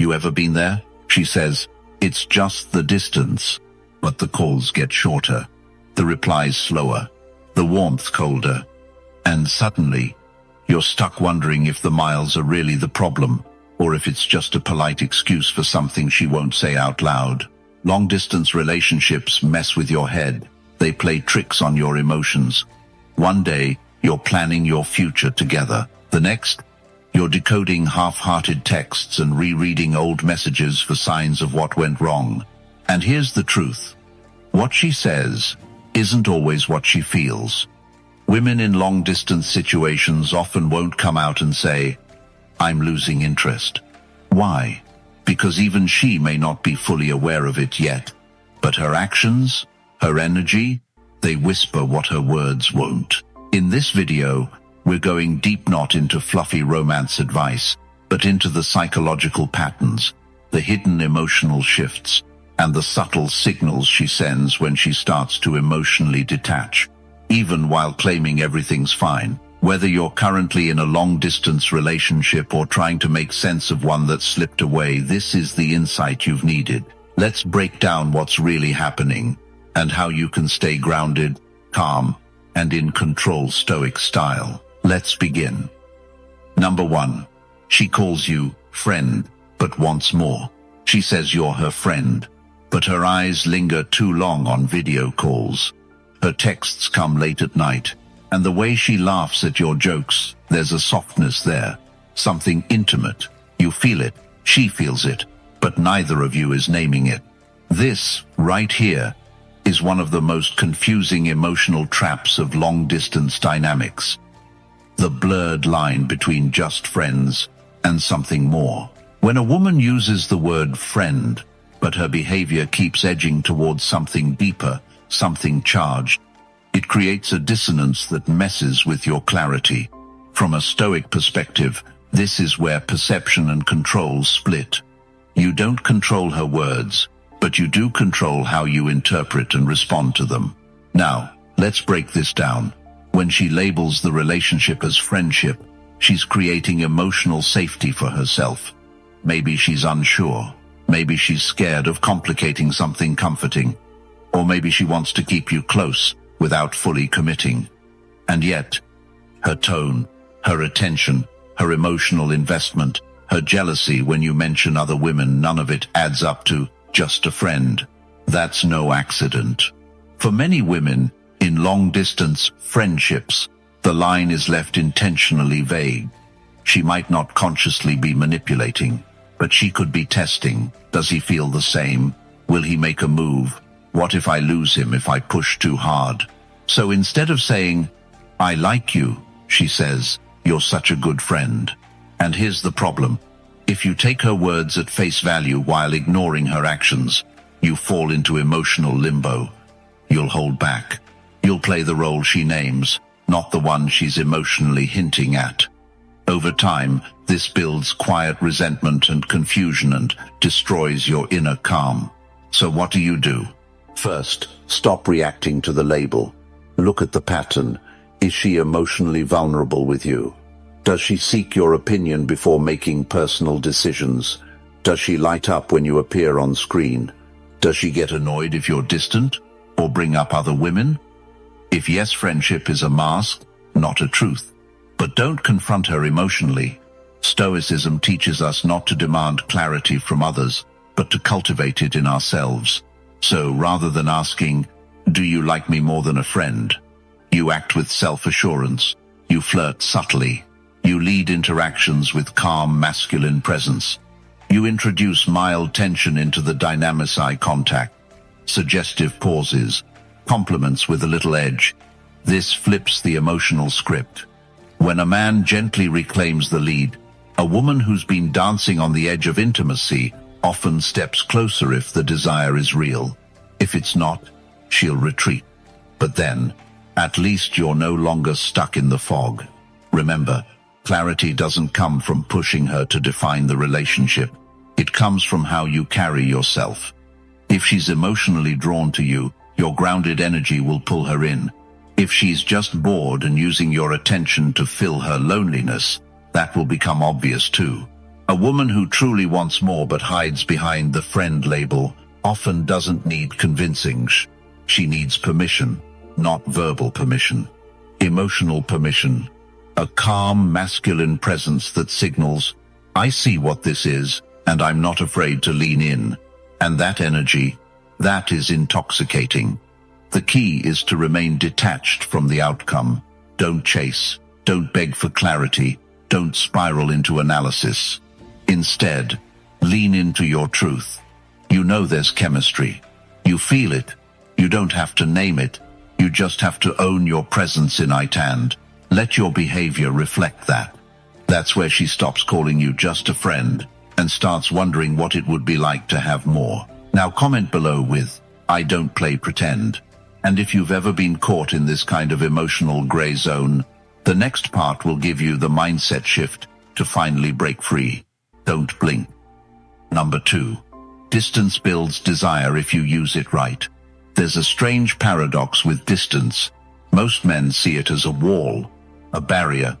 You ever been there? She says, "It's just the distance." But the calls get shorter, the replies slower, the warmth colder, and suddenly, you're stuck wondering if the miles are really the problem, or if it's just a polite excuse for something she won't say out loud. Long-distance relationships mess with your head. They play tricks on your emotions. One day, you're planning your future together. The next, you're decoding half-hearted texts and rereading old messages for signs of what went wrong. And here's the truth. What she says isn't always what she feels. Women in long-distance situations often won't come out and say, "I'm losing interest." Why? Because even she may not be fully aware of it yet. But her actions, her energy, they whisper what her words won't. In this video, we're going deep not into fluffy romance advice, but into the psychological patterns, the hidden emotional shifts, and the subtle signals she sends when she starts to emotionally detach, even while claiming everything's fine. Whether you're currently in a long-distance relationship or trying to make sense of one that slipped away, this is the insight you've needed. Let's break down what's really happening and how you can stay grounded, calm, and in control Stoic style. Let's begin. Number 1. She calls you friend, but wants more. She says you're her friend, but her eyes linger too long on video calls. Her texts come late at night, and the way she laughs at your jokes, there's a softness there, something intimate. You feel it, she feels it, but neither of you is naming it. This, right here, is one of the most confusing emotional traps of long-distance dynamics. The blurred line between just friends and something more. When a woman uses the word friend, but her behavior keeps edging towards something deeper, something charged, it creates a dissonance that messes with your clarity. From a Stoic perspective, this is where perception and control split. You don't control her words, but you do control how you interpret and respond to them. Now, let's break this down. When she labels the relationship as friendship, she's creating emotional safety for herself. Maybe she's unsure. Maybe she's scared of complicating something comforting. Or maybe she wants to keep you close without fully committing. And yet, her tone, her attention, her emotional investment, her jealousy when you mention other women, none of it adds up to just a friend. That's no accident. For many women, in long-distance friendships, the line is left intentionally vague. She might not consciously be manipulating, but she could be testing. Does he feel the same? Will he make a move? What if I lose him if I push too hard? So instead of saying, "I like you," she says, "You're such a good friend." And here's the problem. If you take her words at face value while ignoring her actions, you fall into emotional limbo. You'll hold back. You'll play the role she names, not the one she's emotionally hinting at. Over time, this builds quiet resentment and confusion and destroys your inner calm. So what do? First, stop reacting to the label. Look at the pattern. Is she emotionally vulnerable with you? Does she seek your opinion before making personal decisions? Does she light up when you appear on screen? Does she get annoyed if you're distant or bring up other women? If yes, friendship is a mask, not a truth. But don't confront her emotionally. Stoicism teaches us not to demand clarity from others, but to cultivate it in ourselves. So rather than asking, "Do you like me more than a friend?" you act with self-assurance. You flirt subtly. You lead interactions with calm, masculine presence. You introduce mild tension into the dynamic eye contact, suggestive pauses, compliments with a little edge. This flips the emotional script. When a man gently reclaims the lead, a woman who's been dancing on the edge of intimacy often steps closer if the desire is real. If it's not, she'll retreat. But then, at least you're no longer stuck in the fog. Remember, clarity doesn't come from pushing her to define the relationship. It comes from how you carry yourself. If she's emotionally drawn to you, your grounded energy will pull her in. If she's just bored and using your attention to fill her loneliness, that will become obvious too. A woman who truly wants more but hides behind the friend label often doesn't need convincing. She needs permission, not verbal permission. Emotional permission. A calm, masculine presence that signals, I see what this is, and I'm not afraid to lean in. And that energy, that is intoxicating. The key is to remain detached from the outcome. Don't chase. Don't beg for clarity. Don't spiral into analysis. Instead, lean into your truth. You know there's chemistry. You feel it. You don't have to name it. You just have to own your presence in it and let your behavior reflect that. That's where she stops calling you just a friend and starts wondering what it would be like to have more. Now comment below with, I don't play pretend. And if you've ever been caught in this kind of emotional gray zone, the next part will give you the mindset shift to finally break free. Don't blink. Number 2. Distance builds desire if you use it right. There's a strange paradox with distance. Most men see it as a wall, a barrier,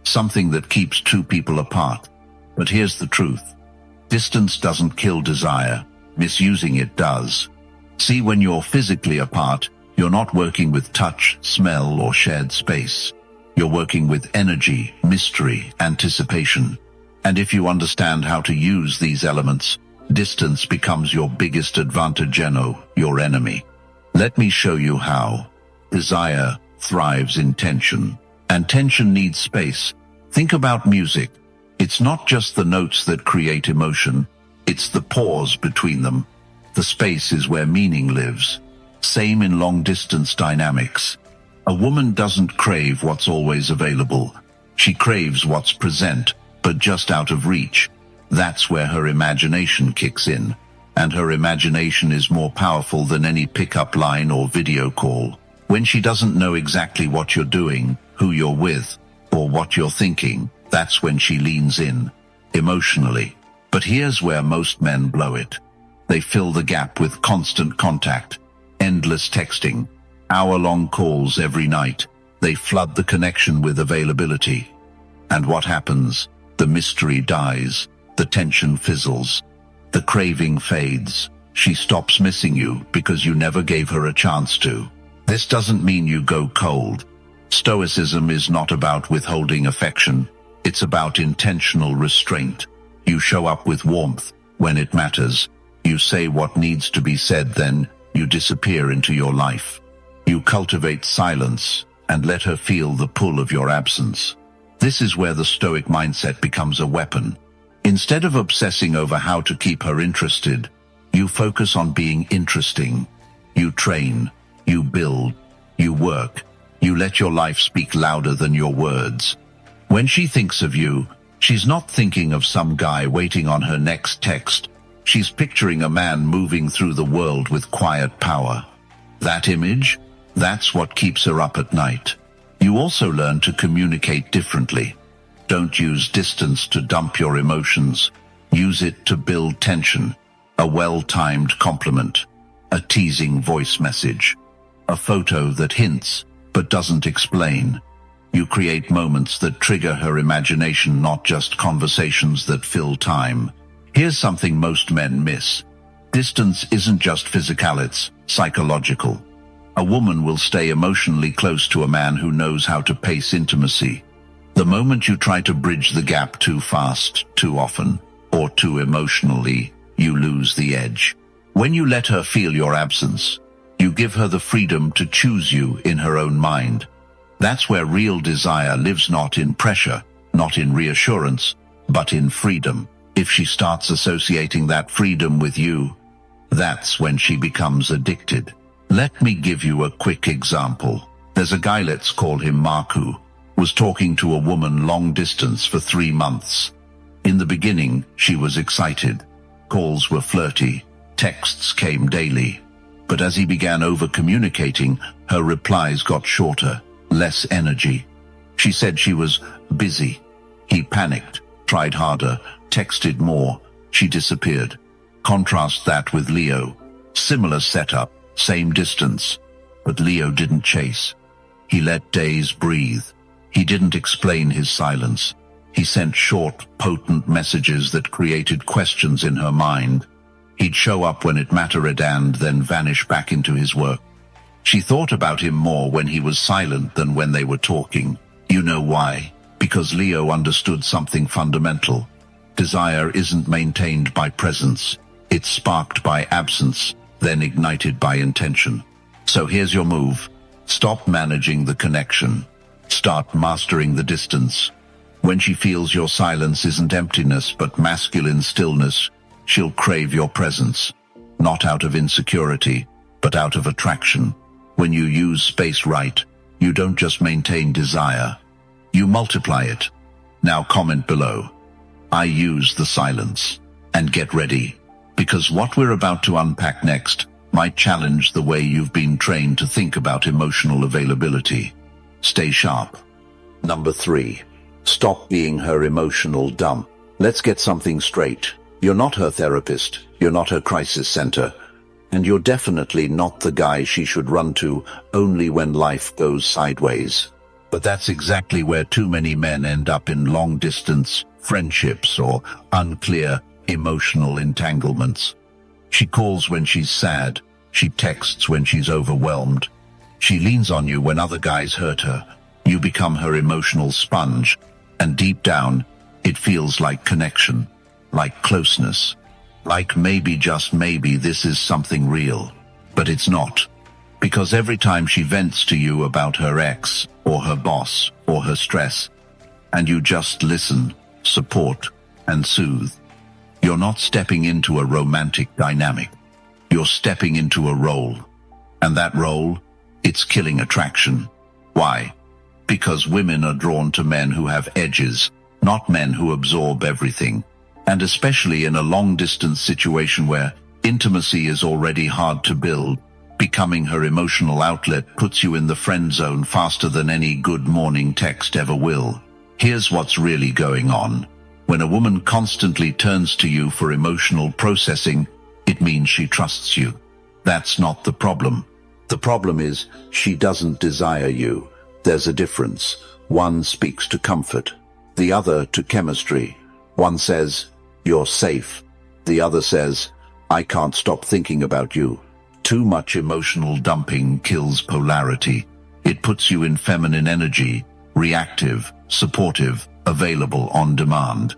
something that keeps two people apart. But here's the truth. Distance doesn't kill desire. Misusing it does. See, when you're physically apart, you're not working with touch, smell, or shared space. You're working with energy, mystery, anticipation. And if you understand how to use these elements, distance becomes your biggest advantage, your enemy. Let me show you how. Desire thrives in tension, and tension needs space. Think about music. It's not just the notes that create emotion, it's the pause between them. The space is where meaning lives. Same in long-distance dynamics. A woman doesn't crave what's always available. She craves what's present, but just out of reach. That's where her imagination kicks in. And her imagination is more powerful than any pickup line or video call. When she doesn't know exactly what you're doing, who you're with, or what you're thinking, that's when she leans in, emotionally. But here's where most men blow it. They fill the gap with constant contact, endless texting, hour-long calls every night. They flood the connection with availability. And what happens? The mystery dies, the tension fizzles, the craving fades. She stops missing you because you never gave her a chance to. This doesn't mean you go cold. Stoicism is not about withholding affection. It's about intentional restraint. You show up with warmth when it matters. You say what needs to be said, then you disappear into your life. You cultivate silence and let her feel the pull of your absence. This is where the Stoic mindset becomes a weapon. Instead of obsessing over how to keep her interested, you focus on being interesting. You train, you build, you work, you let your life speak louder than your words. When she thinks of you, she's not thinking of some guy waiting on her next text. She's picturing a man moving through the world with quiet power. That image, that's what keeps her up at night. You also learn to communicate differently. Don't use distance to dump your emotions. Use it to build tension. A well-timed compliment. A teasing voice message. A photo that hints, but doesn't explain. You create moments that trigger her imagination, not just conversations that fill time. Here's something most men miss. Distance isn't just physical, it's psychological. A woman will stay emotionally close to a man who knows how to pace intimacy. The moment you try to bridge the gap too fast, too often, or too emotionally, you lose the edge. When you let her feel your absence, you give her the freedom to choose you in her own mind. That's where real desire lives, not in pressure, not in reassurance, but in freedom. If she starts associating that freedom with you, that's when she becomes addicted. Let me give you a quick example. There's a guy, let's call him Mark, who was talking to a woman long distance for 3 months. In the beginning, she was excited. Calls were flirty. Texts came daily. But as he began over-communicating, her replies got shorter, less energy. She said she was busy. He panicked, tried harder, texted more. She disappeared. Contrast that with Leo. Similar setup, same distance. But Leo didn't chase. He let days breathe. He didn't explain his silence. He sent short, potent messages that created questions in her mind. He'd show up when it mattered and then vanish back into his work. She thought about him more when he was silent than when they were talking. You know why? Because Leo understood something fundamental. Desire isn't maintained by presence. It's sparked by absence, then ignited by intention. So here's your move. Stop managing the connection. Start mastering the distance. When she feels your silence isn't emptiness but masculine stillness, she'll crave your presence. Not out of insecurity, but out of attraction. When you use space right, you don't just maintain desire. You multiply it. Now comment below. I use the silence. And get ready, because what we're about to unpack next might challenge the way you've been trained to think about emotional availability. Stay sharp. Number 3. Stop being her emotional dump. Let's get something straight. You're not her therapist, you're not her crisis center, and you're definitely not the guy she should run to only when life goes sideways. But that's exactly where too many men end up in long-distance friendships or unclear emotional entanglements. She calls when she's sad, she texts when she's overwhelmed, she leans on you when other guys hurt her. You become her emotional sponge, and deep down, it feels like connection, like closeness, like maybe, just maybe, this is something real. But it's not, because every time she vents to you about her ex, or her boss, or her stress, and you just listen, support, and soothe, you're not stepping into a romantic dynamic. You're stepping into a role. And that role, it's killing attraction. Why? Because women are drawn to men who have edges, not men who absorb everything. And especially in a long-distance situation where intimacy is already hard to build, becoming her emotional outlet puts you in the friend zone faster than any good morning text ever will. Here's what's really going on. When a woman constantly turns to you for emotional processing, it means she trusts you. That's not the problem. The problem is she doesn't desire you. There's a difference. One speaks to comfort, the other to chemistry. One says, "You're safe." The other says, "I can't stop thinking about you." Too much emotional dumping kills polarity. It puts you in feminine energy, reactive, supportive, available on demand.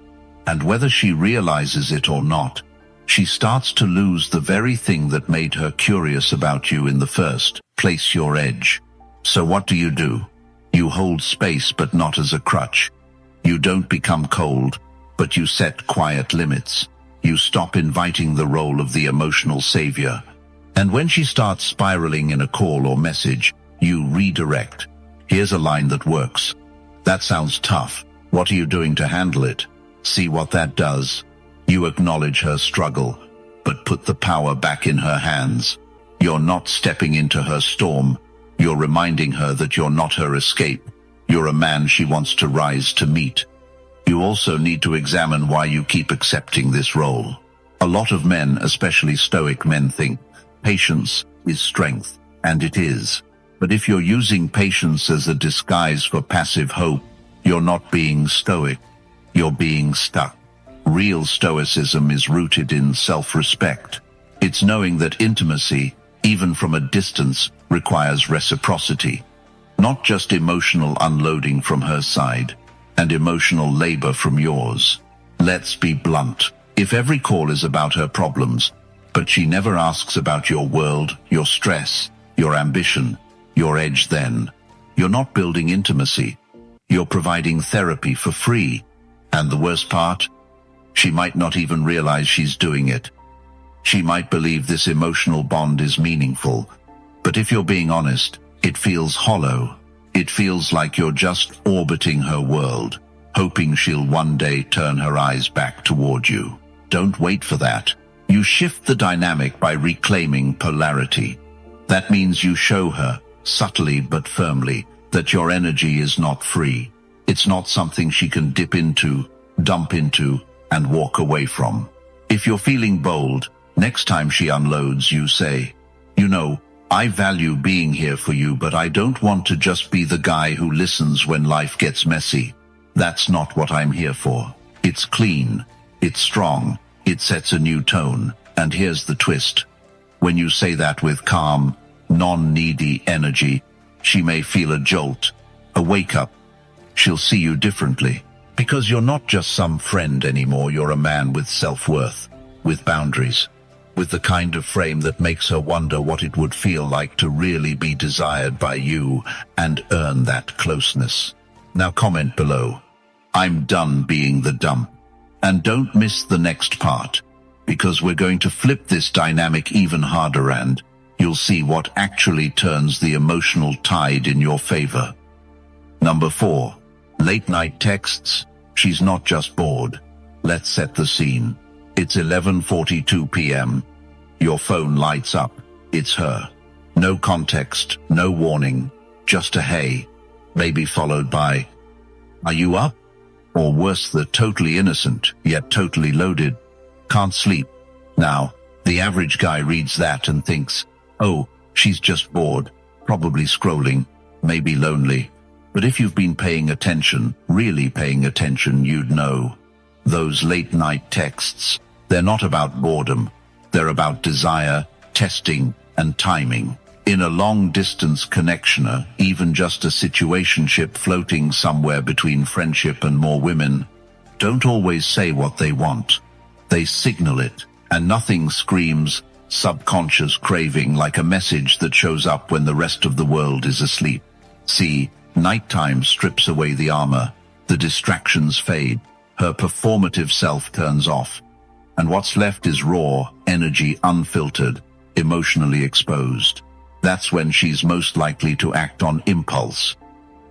And whether she realizes it or not, she starts to lose the very thing that made her curious about you in the first place, your edge. So what do? You hold space, but not as a crutch. You don't become cold, but you set quiet limits. You stop inviting the role of the emotional savior. And when she starts spiraling in a call or message, you redirect. Here's a line that works. "That sounds tough. What are you doing to handle it?" See what that does? You acknowledge her struggle, but put the power back in her hands. You're not stepping into her storm. You're reminding her that you're not her escape. You're a man she wants to rise to meet. You also need to examine why you keep accepting this role. A lot of men, especially Stoic men, think patience is strength, and it is. But if you're using patience as a disguise for passive hope, you're not being stoic. You're being stuck. Real stoicism is rooted in self-respect. It's knowing that intimacy, even from a distance, requires reciprocity. Not just emotional unloading from her side, and emotional labor from yours. Let's be blunt. If every call is about her problems, but she never asks about your world, your stress, your ambition, your edge, then you're not building intimacy. You're providing therapy for free. And the worst part? She might not even realize she's doing it. She might believe this emotional bond is meaningful. But if you're being honest, it feels hollow. It feels like you're just orbiting her world, hoping she'll one day turn her eyes back toward you. Don't wait for that. You shift the dynamic by reclaiming polarity. That means you show her, subtly but firmly, that your energy is not free. It's not something she can dip into, dump into, and walk away from. If you're feeling bold, next time she unloads, you say, "You know, I value being here for you, but I don't want to just be the guy who listens when life gets messy. That's not what I'm here for. It's clean. It's strong. It sets a new tone. And here's the twist. When you say that with calm, non-needy energy, she may feel a jolt, a wake-up. She'll see you differently. Because you're not just some friend anymore, you're a man with self-worth, with boundaries, with the kind of frame that makes her wonder what it would feel like to really be desired by you and earn that closeness. Now comment below, I'm done being the dump. And don't miss the next part, because we're going to flip this dynamic even harder and you'll see what actually turns the emotional tide in your favor. Number 4. Late night texts. She's not just bored. Let's set the scene. It's 11:42 p.m. Your phone lights up. It's her. No context, no warning, just a hey, maybe followed by, are you up? Or worse, the totally innocent, yet totally loaded, can't sleep. Now, the average guy reads that and thinks, oh, she's just bored, probably scrolling, maybe lonely. But if you've been paying attention, really paying attention, you'd know. Those late night texts, they're not about boredom. They're about desire, testing, and timing. In a long-distance connection, even just a situationship floating somewhere between friendship and more women, don't always say what they want. They signal it, and nothing screams subconscious craving like a message that shows up when the rest of the world is asleep. See, nighttime strips away the armor, the distractions fade, her performative self turns off, and what's left is raw, energy unfiltered, emotionally exposed. That's when she's most likely to act on impulse.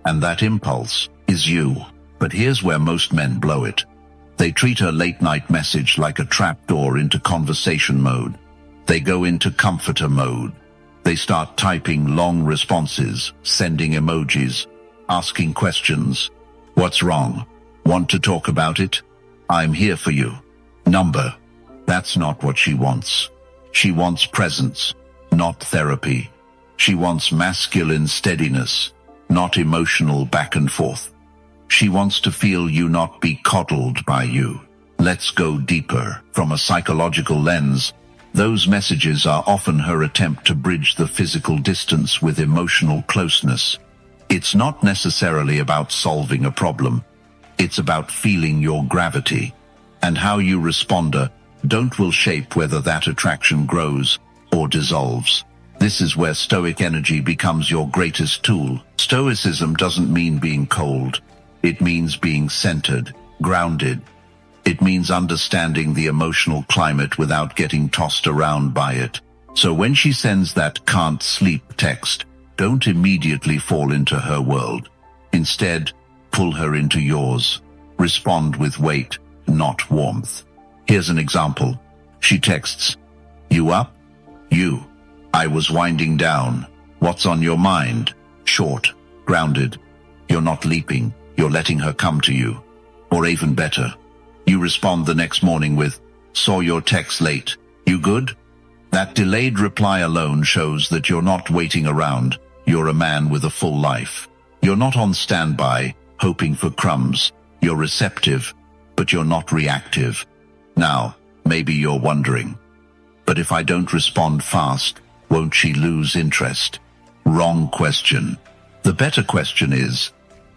And that impulse is you. But here's where most men blow it. They treat her late-night message like a trapdoor into conversation mode. They go into comforter mode. They start typing long responses, sending emojis, asking questions. What's wrong? Want to talk about it? I'm here for you. Number. That's not what she wants. She wants presence, not therapy. She wants masculine steadiness, not emotional back and forth. She wants to feel you, not be coddled by you. Let's go deeper. From a psychological lens, those messages are often her attempt to bridge the physical distance with emotional closeness. It's not necessarily about solving a problem. It's about feeling your gravity. And how you respond will shape whether that attraction grows or dissolves. This is where Stoic energy becomes your greatest tool. Stoicism doesn't mean being cold. It means being centered, grounded. It means understanding the emotional climate without getting tossed around by it. So when she sends that can't sleep text, don't immediately fall into her world. Instead, pull her into yours. Respond with weight, not warmth. Here's an example. She texts, you up? You. I was winding down. What's on your mind? Short, grounded. You're not leaping. You're letting her come to you. Or even better, you respond the next morning with, saw your text late. You good? That delayed reply alone shows that you're not waiting around. You're a man with a full life. You're not on standby, hoping for crumbs. You're receptive, but you're not reactive. Now, maybe you're wondering, but if I don't respond fast, won't she lose interest? Wrong question. The better question is,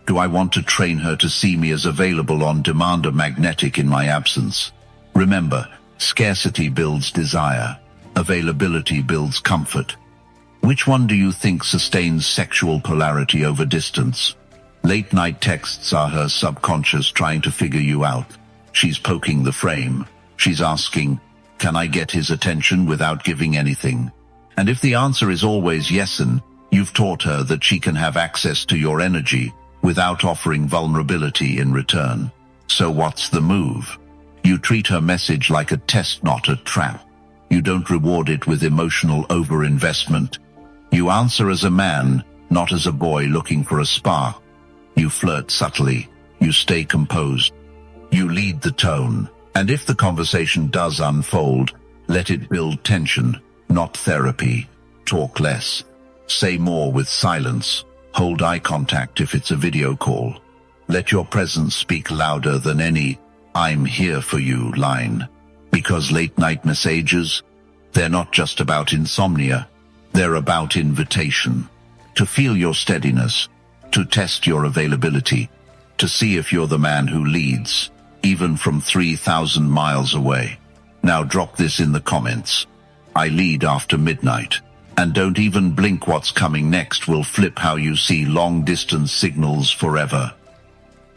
do I want to train her to see me as available on demand or magnetic in my absence? Remember, scarcity builds desire. Availability builds comfort. Which one do you think sustains sexual polarity over distance? Late-night texts are her subconscious trying to figure you out. She's poking the frame. She's asking, can I get his attention without giving anything? And if the answer is always yes, and you've taught her that she can have access to your energy without offering vulnerability in return. So what's the move? You treat her message like a test, not a trap. You don't reward it with emotional overinvestment. You answer as a man, not as a boy looking for a spark. You flirt subtly. You stay composed. You lead the tone. And if the conversation does unfold, let it build tension, not therapy. Talk less. Say more with silence. Hold eye contact if it's a video call. Let your presence speak louder than any "I'm here for you" line. Because late-night messages, they're not just about insomnia, they're about invitation. To feel your steadiness, to test your availability, to see if you're the man who leads, even from 3,000 miles away. Now drop this in the comments. I lead after midnight. And don't even blink, what's coming next will flip how you see long-distance signals forever.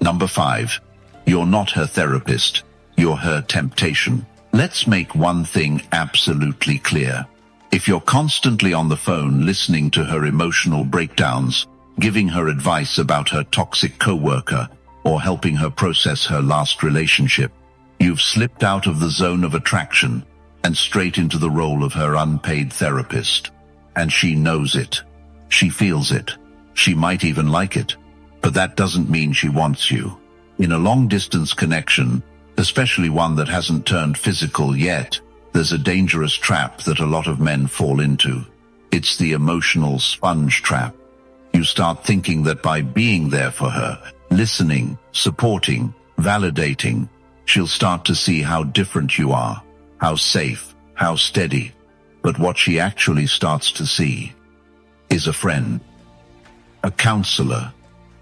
Number 5. You're not her therapist, you're her temptation. Let's make one thing absolutely clear. If you're constantly on the phone listening to her emotional breakdowns, giving her advice about her toxic coworker, or helping her process her last relationship, you've slipped out of the zone of attraction and straight into the role of her unpaid therapist. And she knows it. She feels it. She might even like it. But that doesn't mean she wants you. In a long-distance connection, especially one that hasn't turned physical yet, there's a dangerous trap that a lot of men fall into. It's the emotional sponge trap. You start thinking that by being there for her, listening, supporting, validating, she'll start to see how different you are, how safe, how steady. But what she actually starts to see is a friend, a counselor,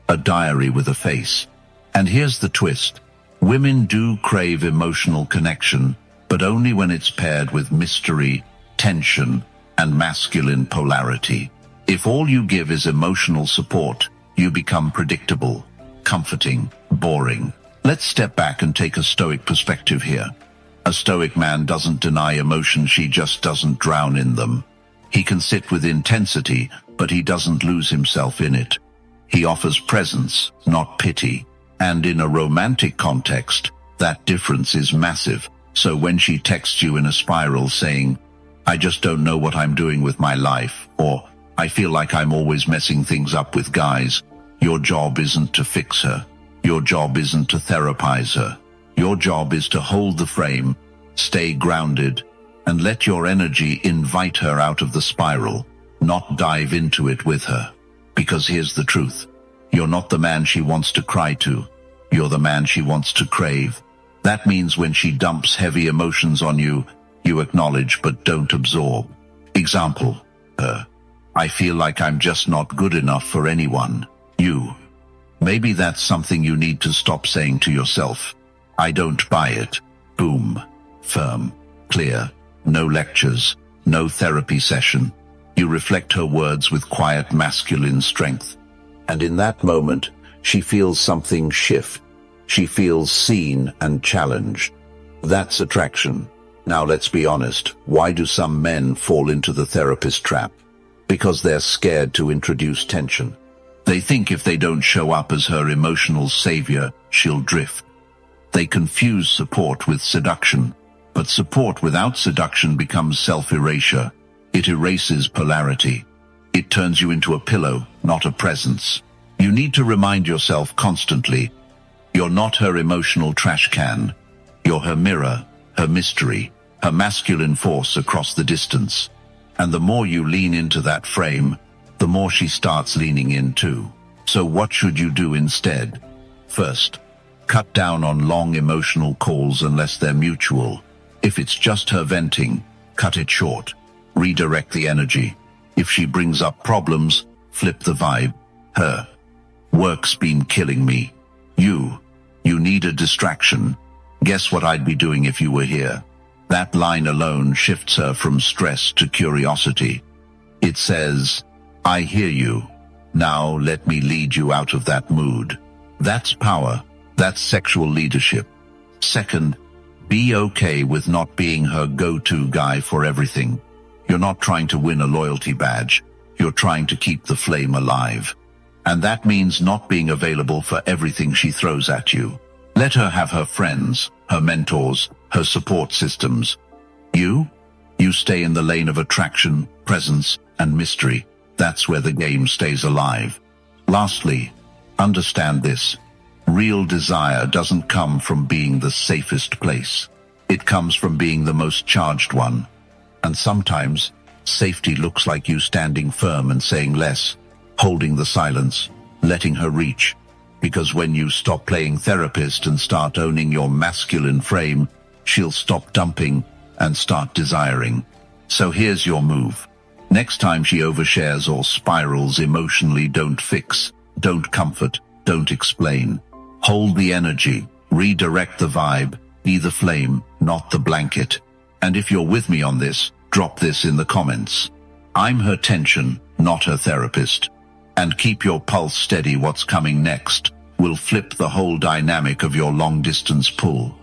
a diary with a face. And here's the twist. Women do crave emotional connection, but only when it's paired with mystery, tension, and masculine polarity. If all you give is emotional support, you become predictable, comforting, boring. Let's step back and take a Stoic perspective here. A Stoic man doesn't deny emotion, she just doesn't drown in them. He can sit with intensity, but he doesn't lose himself in it. He offers presence, not pity. And in a romantic context, that difference is massive. So when she texts you in a spiral saying, "I just don't know what I'm doing with my life," or "I feel like I'm always messing things up with guys," your job isn't to fix her. Your job isn't to therapize her. Your job is to hold the frame, stay grounded, and let your energy invite her out of the spiral, not dive into it with her. Because here's the truth. You're not the man she wants to cry to. You're the man she wants to crave. That means when she dumps heavy emotions on you, you acknowledge but don't absorb. Example, "I feel like I'm just not good enough for anyone." You. Maybe that's something you need to stop saying to yourself. "I don't buy it." Boom. Firm. Clear. No lectures. No therapy session. You reflect her words with quiet masculine strength. And in that moment, she feels something shift. She feels seen and challenged. That's attraction. Now let's be honest. Why do some men fall into the therapist trap? Because they're scared to introduce tension. They think if they don't show up as her emotional savior, she'll drift. They confuse support with seduction. But support without seduction becomes self-erasure. It erases polarity. It turns you into a pillow, not a presence. You need to remind yourself constantly, you're not her emotional trash can. You're her mirror, her mystery, her masculine force across the distance. And the more you lean into that frame, the more she starts leaning in too. So what should you do instead? First, cut down on long emotional calls unless they're mutual. If it's just her venting, cut it short. Redirect the energy. If she brings up problems, flip the vibe. Her. "Work's been killing me." You. "You need a distraction. Guess what I'd be doing if you were here?" That line alone shifts her from stress to curiosity. It says, "I hear you. Now let me lead you out of that mood." That's power. That's sexual leadership. Second, be okay with not being her go-to guy for everything. You're not trying to win a loyalty badge. You're trying to keep the flame alive. And that means not being available for everything she throws at you. Let her have her friends, her mentors, her support systems. You stay in the lane of attraction, presence, and mystery. That's where the game stays alive. Lastly, understand this. Real desire doesn't come from being the safest place. It comes from being the most charged one. And sometimes, safety looks like you standing firm and saying less, holding the silence, letting her reach. Because when you stop playing therapist and start owning your masculine frame, she'll stop dumping and start desiring. So here's your move. Next time she overshares or spirals emotionally, don't fix, don't comfort, don't explain. Hold the energy, redirect the vibe, be the flame, not the blanket. And if you're with me on this, drop this in the comments. I'm her tension, not her therapist. And keep your pulse steady. What's coming next will flip the whole dynamic of your long-distance pull.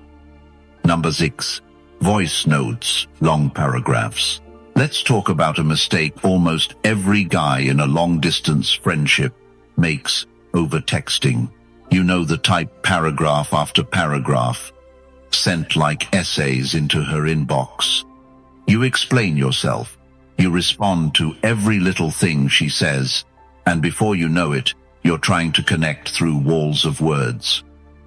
Number 6. Voice notes, long paragraphs. Let's talk about a mistake almost every guy in a long-distance friendship makes over texting. You know, the type paragraph after paragraph, sent like essays into her inbox. You explain yourself. You respond to every little thing she says, and before you know it, you're trying to connect through walls of words.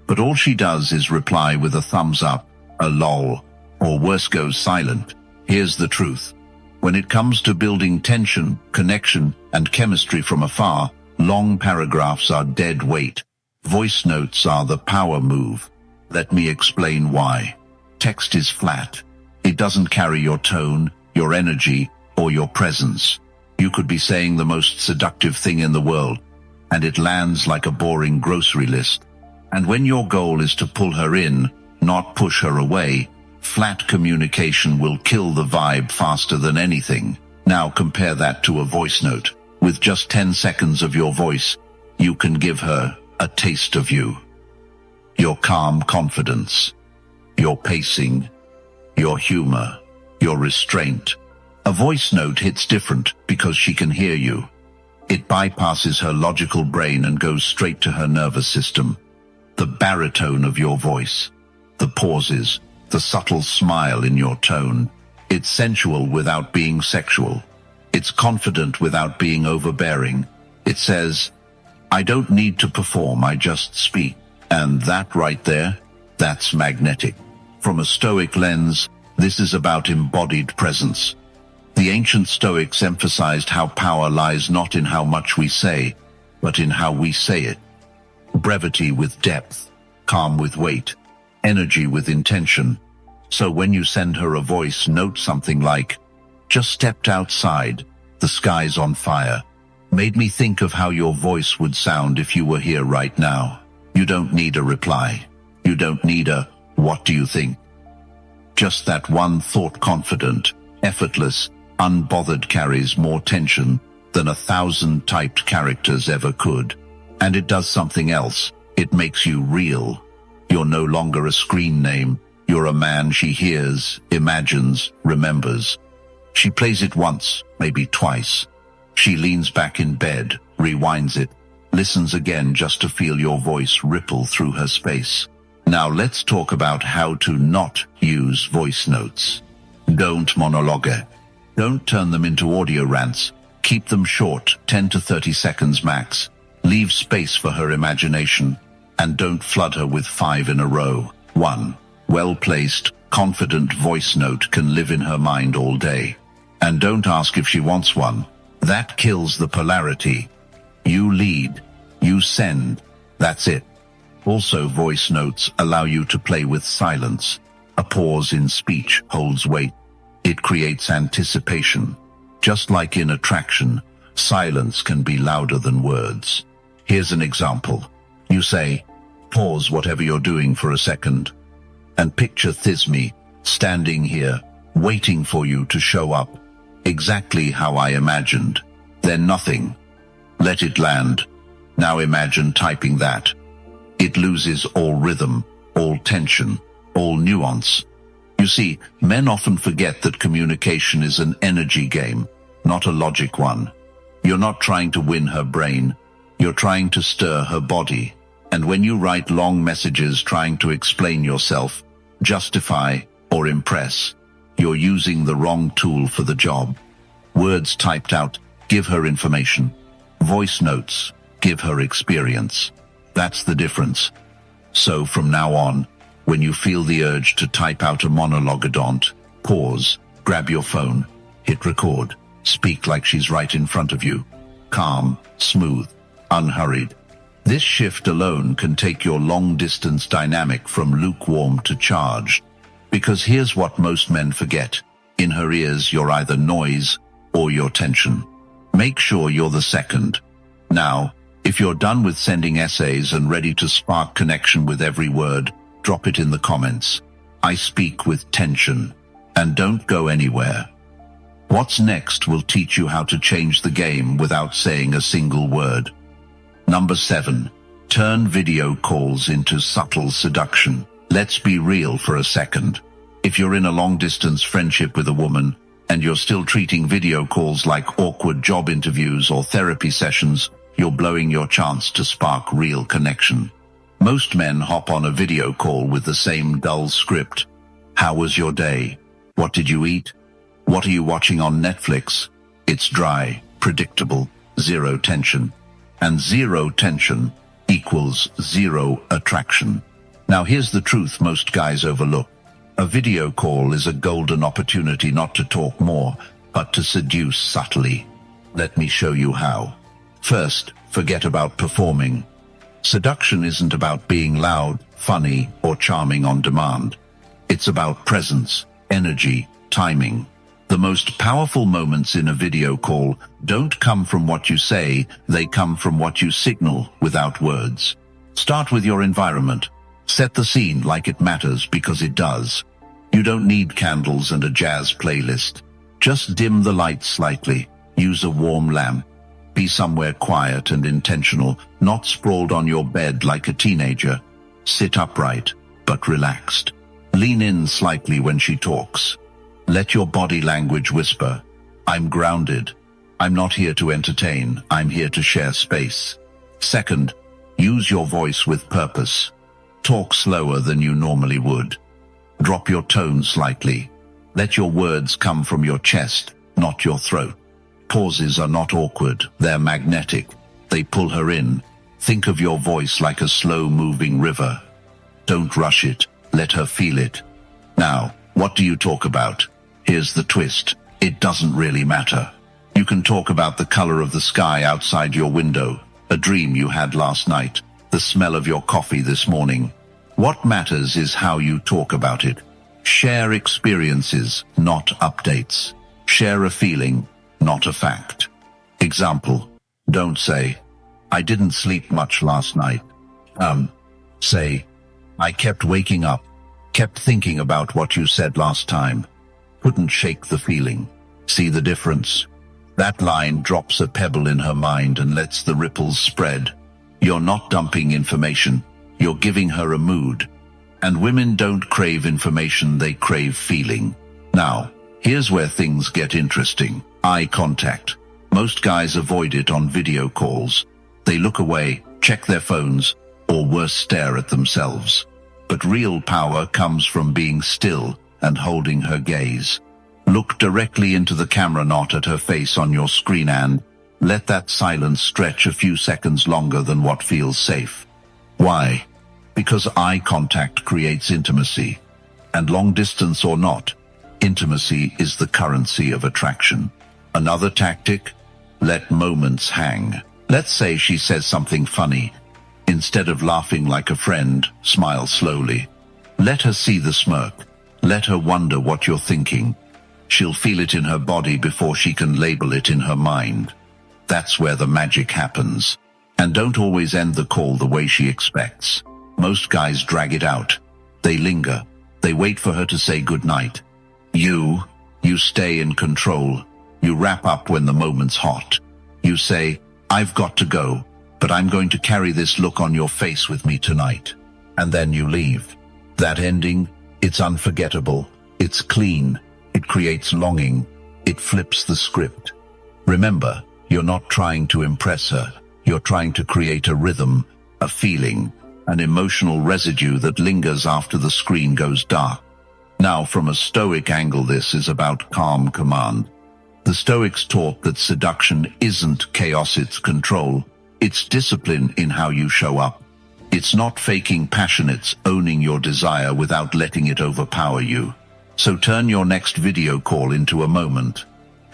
But all she does is reply with a thumbs up, a lol, or worse, goes silent. Here's the truth. When it comes to building tension, connection, and chemistry from afar, long paragraphs are dead weight. Voice notes are the power move. Let me explain why. Text is flat. It doesn't carry your tone, your energy, or your presence. You could be saying the most seductive thing in the world, and it lands like a boring grocery list. And when your goal is to pull her in, not push her away, flat communication will kill the vibe faster than anything. Now compare that to a voice note. With just 10 seconds of your voice, you can give her a taste of you. Your calm confidence, your pacing, your humor, your restraint. A voice note hits different because she can hear you. It bypasses her logical brain and goes straight to her nervous system. The baritone of your voice, the pauses, the subtle smile in your tone. It's sensual without being sexual. It's confident without being overbearing. It says, I don't need to perform, I just speak. And that right there, that's magnetic. From a Stoic lens, this is about embodied presence. The ancient Stoics emphasized how power lies not in how much we say, but in how we say it. Brevity with depth, calm with weight, energy with intention. So when you send her a voice note, something like, just stepped outside, the sky's on fire, made me think of how your voice would sound if you were here right now. You don't need a reply. You don't need a, what do you think? Just that one thought, confident, effortless, unbothered, carries more tension than 1,000 typed characters ever could. And it does something else. It makes you real. You're no longer a screen name. You're a man she hears, imagines, remembers. She plays it once, maybe twice. She leans back in bed, rewinds it, listens again just to feel your voice ripple through her space. Now let's talk about how to not use voice notes. Don't monologue. Don't turn them into audio rants. Keep them short, 10 to 30 seconds max. Leave space for her imagination, and don't flood her with 5 in a row. 1. Well-placed, confident voice note can live in her mind all day. And don't ask if she wants one. That kills the polarity. You lead, you send, that's it. Also, voice notes allow you to play with silence. A pause in speech holds weight. It creates anticipation. Just like in attraction, silence can be louder than words. Here's an example. You say, pause whatever you're doing for a second, and picture Thisme standing here, waiting for you to show up. Exactly how I imagined. Then nothing. Let it land. Now imagine typing that. It loses all rhythm, all tension, all nuance. You see, men often forget that communication is an energy game, not a logic one. You're not trying to win her brain. You're trying to stir her body. And when you write long messages trying to explain yourself, justify, or impress, you're using the wrong tool for the job. Words typed out give her information. Voice notes give her experience. That's the difference. So from now on, when you feel the urge to type out a monologue, pause, grab your phone, hit record, speak like she's right in front of you. Calm, smooth, unhurried. This shift alone can take your long-distance dynamic from lukewarm to charged. Because here's what most men forget. In her ears, you're either noise or you're tension. Make sure you're the second. Now, if you're done with sending essays and ready to spark connection with every word, drop it in the comments. I speak with tension. And don't go anywhere. What's next will teach you how to change the game without saying a single word. Number 7. Turn video calls into subtle seduction. Let's be real for a second. If you're in a long-distance friendship with a woman, and you're still treating video calls like awkward job interviews or therapy sessions, you're blowing your chance to spark real connection. Most men hop on a video call with the same dull script. How was your day? What did you eat? What are you watching on Netflix? It's dry, predictable, zero tension. And zero tension equals zero attraction. Now here's the truth most guys overlook. A video call is a golden opportunity not to talk more, but to seduce subtly. Let me show you how. First, forget about performing. Seduction isn't about being loud, funny, or charming on demand. It's about presence, energy, timing. The most powerful moments in a video call don't come from what you say, they come from what you signal without words. Start with your environment. Set the scene like it matters because it does. You don't need candles and a jazz playlist. Just dim the lights slightly. Use a warm lamp. Be somewhere quiet and intentional, not sprawled on your bed like a teenager. Sit upright, but relaxed. Lean in slightly when she talks. Let your body language whisper, I'm grounded. I'm not here to entertain. I'm here to share space. Second, use your voice with purpose. Talk slower than you normally would. Drop your tone slightly. Let your words come from your chest, not your throat. Pauses are not awkward. They're magnetic. They pull her in. Think of your voice like a slow-moving river. Don't rush it. Let her feel it. Now, what do you talk about? Here's the twist. It doesn't really matter. You can talk about the color of the sky outside your window, a dream you had last night, the smell of your coffee this morning. What matters is how you talk about it. Share experiences, not updates. Share a feeling, not a fact. Example, don't say, I didn't sleep much last night. Say, I kept waking up, kept thinking about what you said last time. Couldn't shake the feeling. See the difference? That line drops a pebble in her mind and lets the ripples spread. You're not dumping information. You're giving her a mood. And women don't crave information, they crave feeling. Now, here's where things get interesting. Eye contact. Most guys avoid it on video calls. They look away, check their phones, or worse, stare at themselves. But real power comes from being still and holding her gaze. Look directly into the camera, not at her face on your screen, and let that silence stretch a few seconds longer than what feels safe. Why? Because eye contact creates intimacy. And long distance or not, intimacy is the currency of attraction. Another tactic? Let moments hang. Let's say she says something funny. Instead of laughing like a friend, smile slowly. Let her see the smirk. Let her wonder what you're thinking. She'll feel it in her body before she can label it in her mind. That's where the magic happens. And don't always end the call the way she expects. Most guys drag it out. They linger. They wait for her to say goodnight. You stay in control. You wrap up when the moment's hot. You say, I've got to go, but I'm going to carry this look on your face with me tonight. And then you leave. That ending, it's unforgettable. It's clean. It creates longing. It flips the script. Remember, you're not trying to impress her. You're trying to create a rhythm, a feeling, an emotional residue that lingers after the screen goes dark. Now, from a Stoic angle, this is about calm command. The Stoics taught that seduction isn't chaos, it's control. It's discipline in how you show up. It's not faking passion, it's owning your desire without letting it overpower you. So turn your next video call into a moment.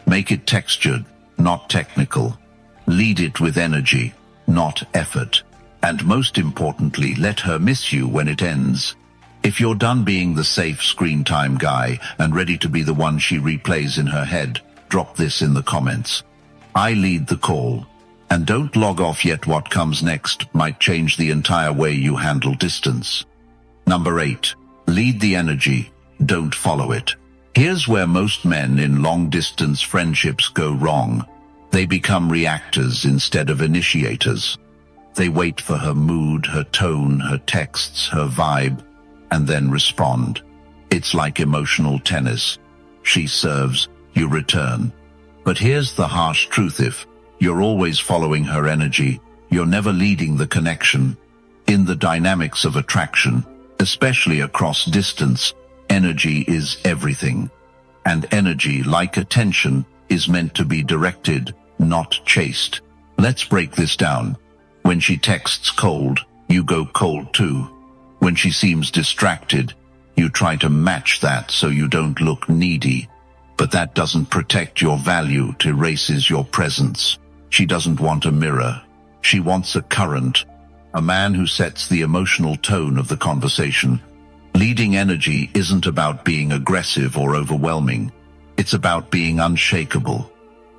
Make it textured, not technical. Lead it with energy, not effort. And most importantly, let her miss you when it ends. If you're done being the safe screen time guy and ready to be the one she replays in her head, drop this in the comments. I lead the call. And don't log off yet. What comes next might change the entire way you handle distance. Number 8. Lead the energy, don't follow it. Here's where most men in long-distance friendships go wrong. They become reactors instead of initiators. They wait for her mood, her tone, her texts, her vibe, and then respond. It's like emotional tennis. She serves, you return. But here's the harsh truth: if you're always following her energy, you're never leading the connection. In the dynamics of attraction, especially across distance, energy is everything. And energy, like attention, is meant to be directed, not chased. Let's break this down. When she texts cold, you go cold too. When she seems distracted, you try to match that so you don't look needy. But that doesn't protect your value, it erases your presence. She doesn't want a mirror. She wants a current, a man who sets the emotional tone of the conversation. Leading energy isn't about being aggressive or overwhelming. It's about being unshakable.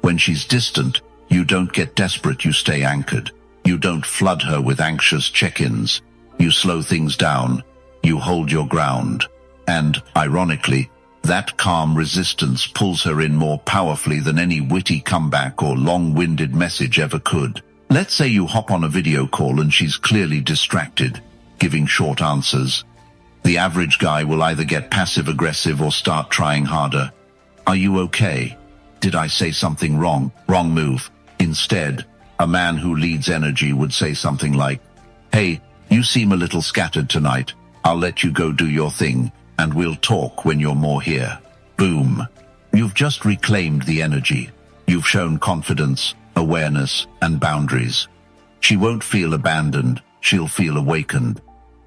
When she's distant, you don't get desperate, you stay anchored. You don't flood her with anxious check-ins. You slow things down. You hold your ground. And, ironically, that calm resistance pulls her in more powerfully than any witty comeback or long-winded message ever could. Let's say you hop on a video call and she's clearly distracted, giving short answers. The average guy will either get passive-aggressive or start trying harder. Are you okay? Did I say something wrong? Wrong move. Instead, a man who leads energy would say something like, "Hey, you seem a little scattered tonight. I'll let you go do your thing, and we'll talk when you're more here." Boom. You've just reclaimed the energy. You've shown confidence, awareness, and boundaries. She won't feel abandoned. She'll feel awakened.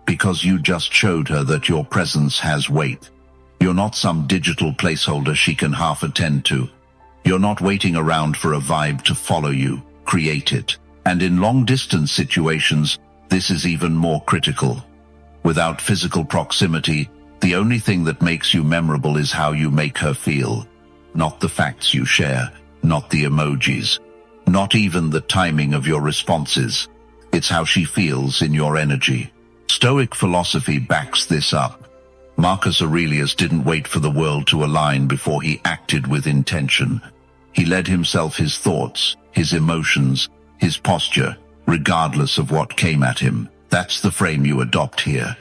Because you just showed her that your presence has weight. You're not some digital placeholder she can half attend to. You're not waiting around for a vibe to follow you. Create it. And in long-distance situations, this is even more critical. Without physical proximity, the only thing that makes you memorable is how you make her feel. Not the facts you share, not the emojis, not even the timing of your responses. It's how she feels in your energy. Stoic philosophy backs this up. Marcus Aurelius didn't wait for the world to align before he acted with intention. He led himself, his thoughts, his emotions, his posture, regardless of what came at him. That's the frame you adopt here.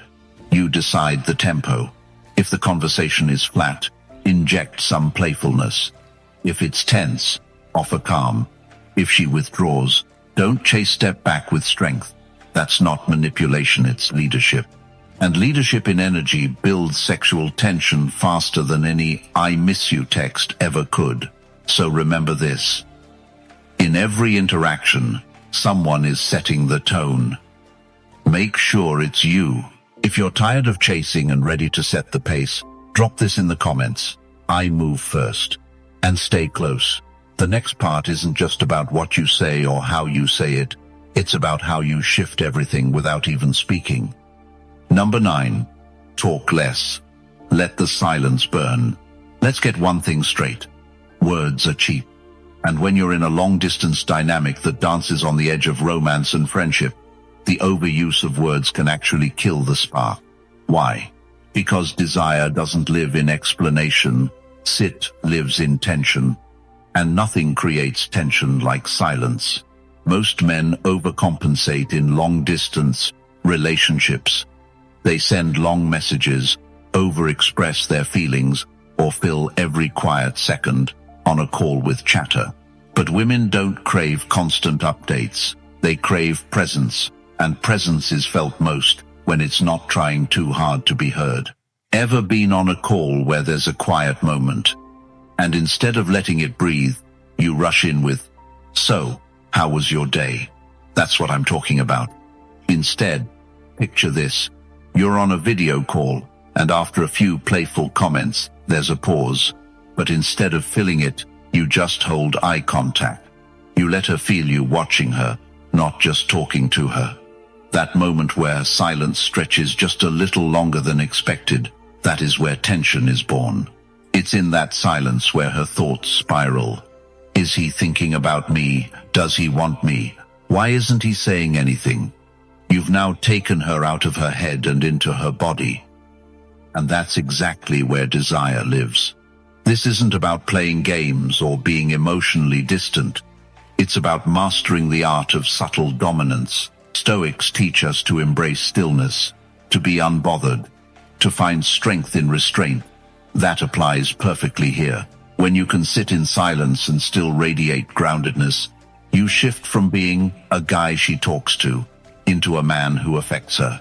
You decide the tempo. If the conversation is flat, inject some playfulness. If it's tense, offer calm. If she withdraws, don't chase, step back with strength. That's not manipulation, it's leadership. And leadership in energy builds sexual tension faster than any "I miss you" text ever could. So remember this. In every interaction, someone is setting the tone. Make sure it's you. If you're tired of chasing and ready to set the pace, drop this in the comments. I move first. And stay close. The next part isn't just about what you say or how you say it. It's about how you shift everything without even speaking. Number 9. Talk less. Let the silence burn. Let's get one thing straight. Words are cheap. And when you're in a long-distance dynamic that dances on the edge of romance and friendship, the overuse of words can actually kill the spark. Why? Because desire doesn't live in explanation. It lives in tension. And nothing creates tension like silence. Most men overcompensate in long-distance relationships. They send long messages, overexpress their feelings, or fill every quiet second on a call with chatter. But women don't crave constant updates. They crave presence, and presence is felt most when it's not trying too hard to be heard. Ever been on a call where there's a quiet moment, and instead of letting it breathe, you rush in with, "So, how was your day?" That's what I'm talking about. Instead, picture this. You're on a video call, and after a few playful comments, there's a pause. But instead of filling it, you just hold eye contact. You let her feel you watching her, not just talking to her. That moment where silence stretches just a little longer than expected, that is where tension is born. It's in that silence where her thoughts spiral. Is he thinking about me? Does he want me? Why isn't he saying anything? You've now taken her out of her head and into her body. And that's exactly where desire lives. This isn't about playing games or being emotionally distant. It's about mastering the art of subtle dominance. Stoics teach us to embrace stillness, to be unbothered, to find strength in restraint. That applies perfectly here. When you can sit in silence and still radiate groundedness, you shift from being a guy she talks to into a man who affects her.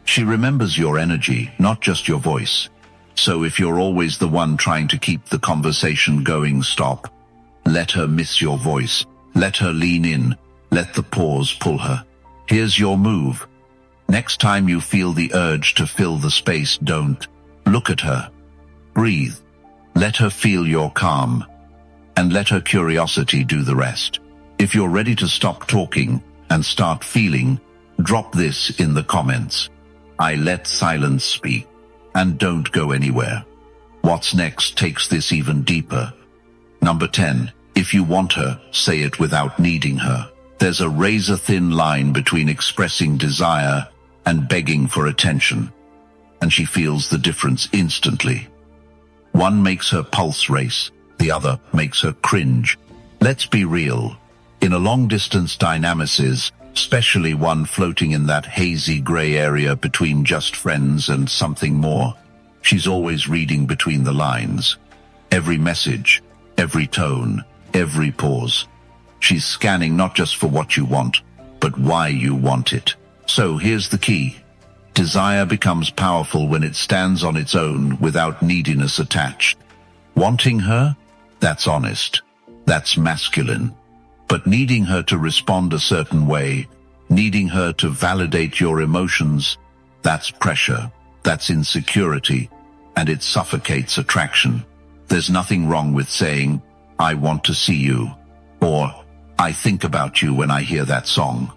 She remembers your energy, not just your voice. So if you're always the one trying to keep the conversation going, stop. Let her miss your voice. Let her lean in. Let the pause pull her. Here's your move. Next time you feel the urge to fill the space, don't look at her. Breathe. Let her feel your calm. And let her curiosity do the rest. If you're ready to stop talking and start feeling, drop this in the comments. I let silence speak. And don't go anywhere. What's next takes this even deeper. Number 10. If you want her, say it without needing her. There's a razor-thin line between expressing desire and begging for attention. And she feels the difference instantly. One makes her pulse race, the other makes her cringe. Let's be real. In a long-distance dynamics, especially one floating in that hazy gray area between just friends and something more, she's always reading between the lines. Every message, every tone, every pause. She's scanning not just for what you want, but why you want it. So here's the key. Desire becomes powerful when it stands on its own without neediness attached. Wanting her? That's honest. That's masculine. But needing her to respond a certain way, needing her to validate your emotions, that's pressure, that's insecurity, and it suffocates attraction. There's nothing wrong with saying, I want to see you, or I think about you when I hear that song.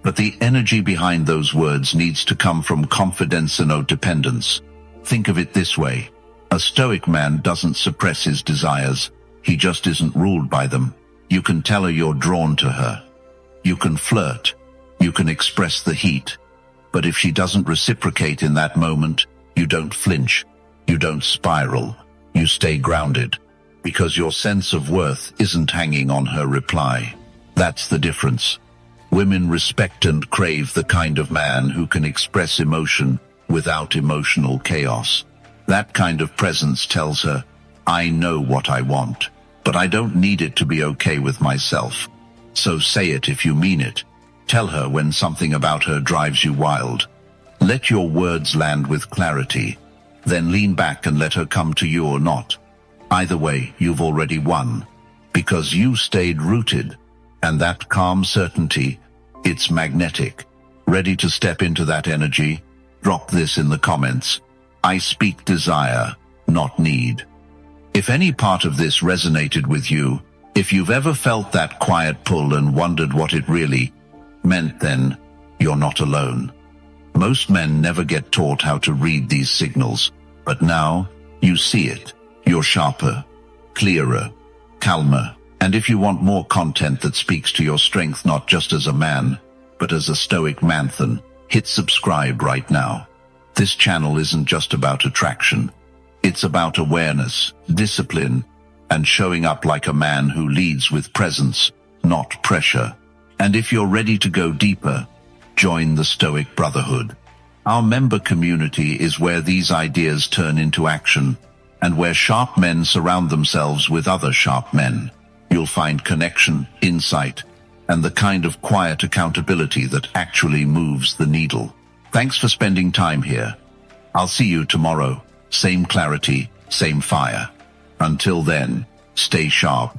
But the energy behind those words needs to come from confidence and no dependence. Think of it this way. A Stoic man doesn't suppress his desires. He just isn't ruled by them. You can tell her you're drawn to her. You can flirt. You can express the heat. But if she doesn't reciprocate in that moment, you don't flinch. You don't spiral. You stay grounded. Because your sense of worth isn't hanging on her reply. That's the difference. Women respect and crave the kind of man who can express emotion without emotional chaos. That kind of presence tells her, I know what I want, but I don't need it to be okay with myself. So say it if you mean it. Tell her when something about her drives you wild. Let your words land with clarity. Then lean back and let her come to you or not. Either way, you've already won. Because you stayed rooted. And that calm certainty, it's magnetic. Ready to step into that energy? Drop this in the comments. I speak desire, not need. If any part of this resonated with you, if you've ever felt that quiet pull and wondered what it really meant, then you're not alone. Most men never get taught how to read these signals, but now you see it. You're sharper, clearer, calmer. And if you want more content that speaks to your strength not just as a man, but as a Stoic manthan, hit subscribe right now. This channel isn't just about attraction. It's about awareness, discipline, and showing up like a man who leads with presence, not pressure. And if you're ready to go deeper, join the Stoic Brotherhood. Our member community is where these ideas turn into action, and where sharp men surround themselves with other sharp men. You'll find connection, insight, and the kind of quiet accountability that actually moves the needle. Thanks for spending time here. I'll see you tomorrow. Same clarity, same fire. Until then, stay sharp.